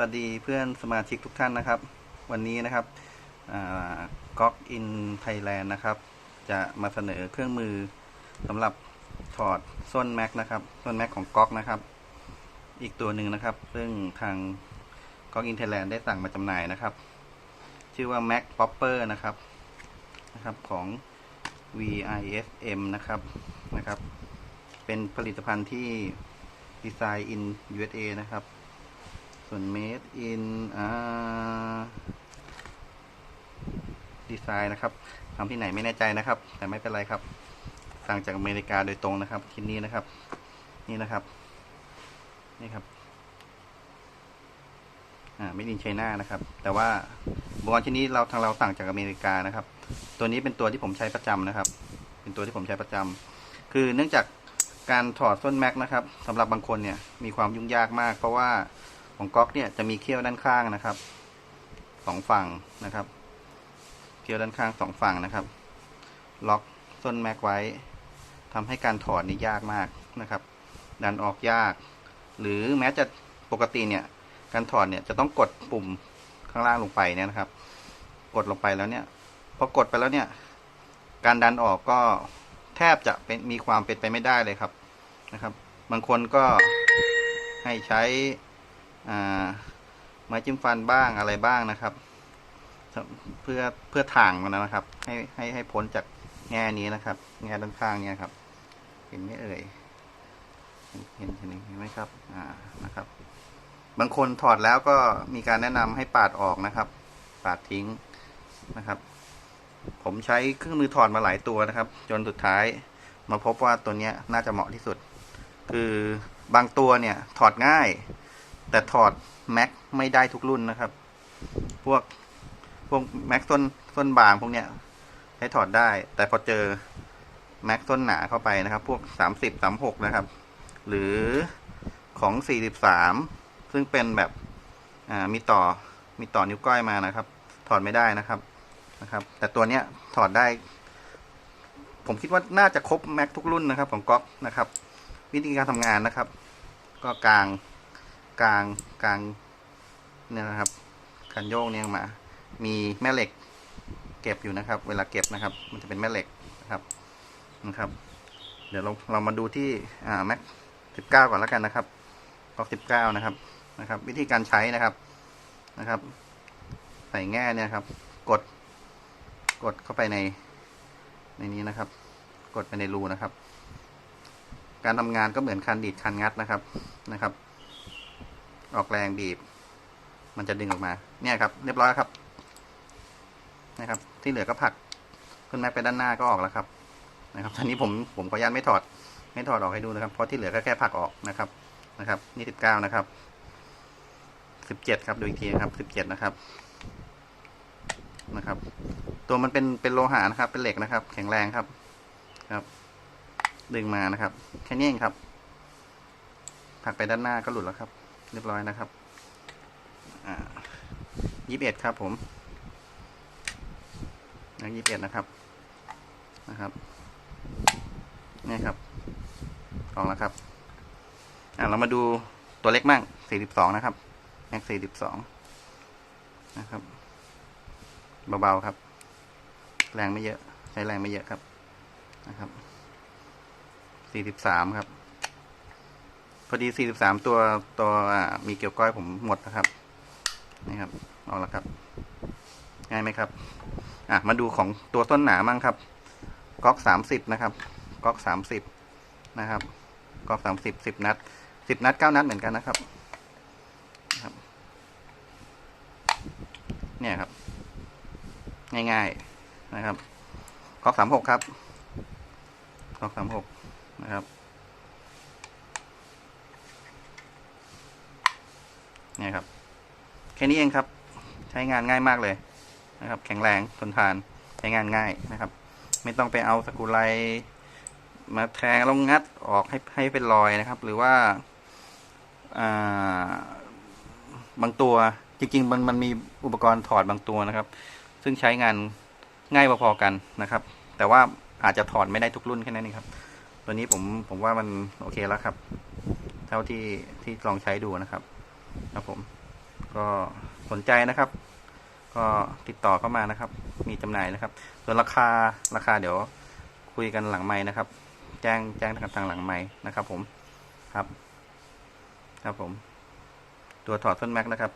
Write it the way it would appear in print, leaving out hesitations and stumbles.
วัสดีเพื่อนสมาชิกทุกท่านนะครับวันนี้นะครับก๊อกอินไทยแลนด์นะครับจะมาเสนอเครื่องมือสำหรับถอดส้นแม็กนะครับส้นแม็กของก๊อกนะครับอีกตัวหนึ่งนะครับซึ่งทางก๊อกอินไทยแลนด์ได้สั่งมาจำหน่ายนะครับชื่อว่า Mac Popper นะครับของ VISM นะครับเป็นผลิตภัณฑ์ที่ดีไซน์ in USA นะครับส่วน made in ดีไซน์นะครับทำที่ไหนไม่แน่ใจนะครับแต่ไม่เป็นไรครับสั่งจากอเมริกาโดยตรงนะครับชิ้นนี้นะครับนี่ครับmade in China นะครับแต่ว่าอุปกรณ์ชิ้นนี้ทางเราสั่งจากอเมริกานะครับตัวนี้เป็นตัวที่ผมใช้ประจำนะครับเป็นตัวที่ผมใช้ประจำคือเนื่องจากการถอดส้นแม็กนะครับสำหรับบางคนเนี่ยมีความยุ่งยากมากเพราะว่าของก๊อกเนี่ยจะมีเขี้ยวด้านข้างนะครับ2 ฝั่งนะครับเขี้ยวด้านข้าง2 ฝั่งนะครับล็อกส้นแม็กไว้ทำให้การถอดนี่ยากมากนะครับดันออกยากหรือแม้จะปกติเนี่ยการถอดเนี่ยจะต้องกดปุ่มข้างล่างลงไปเนี่ยนะครับกดลงไปแล้วเนี่ยพอกดไปแล้วเนี่ยการดันออกก็แทบจะมีความเป็นไปไม่ได้เลยครับบางคนก็ให้ใช้ไม้จิ้มฟันบ้างอะไรบ้างนะครับเพื่อถ่างมันนะครับให้พ้นจากแง่นี้นะครับแง่ด้านข้างเนี่ยครับเห็นไหมเอ่ยเห็นไหมครับนะครับบางคนถอดแล้วก็มีการแนะนำให้ปาดออกนะครับปาดทิ้งนะครับผมใช้เครื่องมือถอดมาหลายตัวนะครับจนสุดท้ายมาพบว่าตัวนี้น่าจะเหมาะที่สุดคือบางตัวเนี่ยถอดง่ายแต่ถอดแม็กไม่ได้ทุกรุ่นนะครับพวกแม็กส้นบางพวกเนี้ยให้ถอดได้แต่พอเจอแม็กส้นหนาเข้าไปนะครับพวก30 36นะครับหรือของ43ซึ่งเป็นแบบมีต่อนิ้วก้อยมานะครับถอดไม่ได้นะครับแต่ตัวเนี้ยถอดได้ผมคิดว่าน่าจะครบแม็กทุกรุ่นนะครับของก๊อกนะครับวิธีการทำงานนะครับก็กลางเนี่ยนะครับการโยกเนี่ยมามีแม่เหล็กเก็บอยู่นะครับเวลาเก็บนะครับมันจะเป็นแม่เหล็กนะครับเดี๋ยวเรามาดูที่แม็ก19ก่อนแล้วกันนะครับก๊อก19นะครับวิธีการใช้นะครับใส่แง่เนี่ยครับกดเข้าไปในนี้นะครับกดไปในรูนะครับการทำงานก็เหมือนคันดีดคันงัดนะครับออกแรงบีบมันจะดึงออกมาเนี่ยครับเรียบร้อยครับนะครับที่เหลือก็ผลักขึ้นแม็กไปด้านหน้าก็ออกแล้วครับตอนนี้ผมขออนุญาตไม่ถอดออกให้ดูนะครับเพราะที่เหลือก็แค่ผลักออกนะครับนี่19นะครับ17ครับดูอีกทีครับ17นะครับตัวมันเป็นโลหะนะครับเป็นเหล็กนะครับแข็งแรงครับดึงมานะครับแค่นี้เองครับผลักไปด้านหน้าก็หลุดแล้วครับเรียบร้อยนะครับ21ครับผม21นะครับนี่ครับออกแล้วครับเรามาดูตัวเล็กมั่ง42นะครับแม็ก42นะครับเบาๆครับแรงไม่เยอะใช้แรงไม่เยอะครับ43ครับพอดี43ตัวมีเกี่ยวก้อยผมหมดนะครับนี่ครับออกแล้วครับง่ายไหมครับมาดูของตัวต้นหนามั่งครับก๊อก30นะครับก๊อก30นะครับก๊อก30 10 นัด9 นัดเหมือนกันนะครับเนี่ยครับง่ายๆนะครับก๊อก36ครับก๊อก36นะครับเนี่ยครับแค่นี้เองครับใช้งานง่ายมากเลยนะครับแข็งแรงทนทานใช้งานง่ายนะครับไม่ต้องไปเอาสกรูไลมาแทงลงงัดออกให้เป็นรอยนะครับหรือว่าบางตัวจริงๆมันมีอุปกรณ์ถอดบางตัวนะครับซึ่งใช้งานง่ายพอๆกันนะครับแต่ว่าอาจจะถอดไม่ได้ทุกรุ่นแค่นั้นเองครับตัวนี้ผมว่ามันโอเคแล้วครับเท่าที่ลองใช้ดูนะครับผม ก็สนใจนะครับ ก็ติดต่อเข้ามานะครับ มีจำหน่ายนะครับ ส่วนราคาเดี๋ยวคุยกันหลังไมค์นะครับ แจ้งทางหลังไมค์นะครับผมครับผมตัวถอดต้นแม็กนะครับ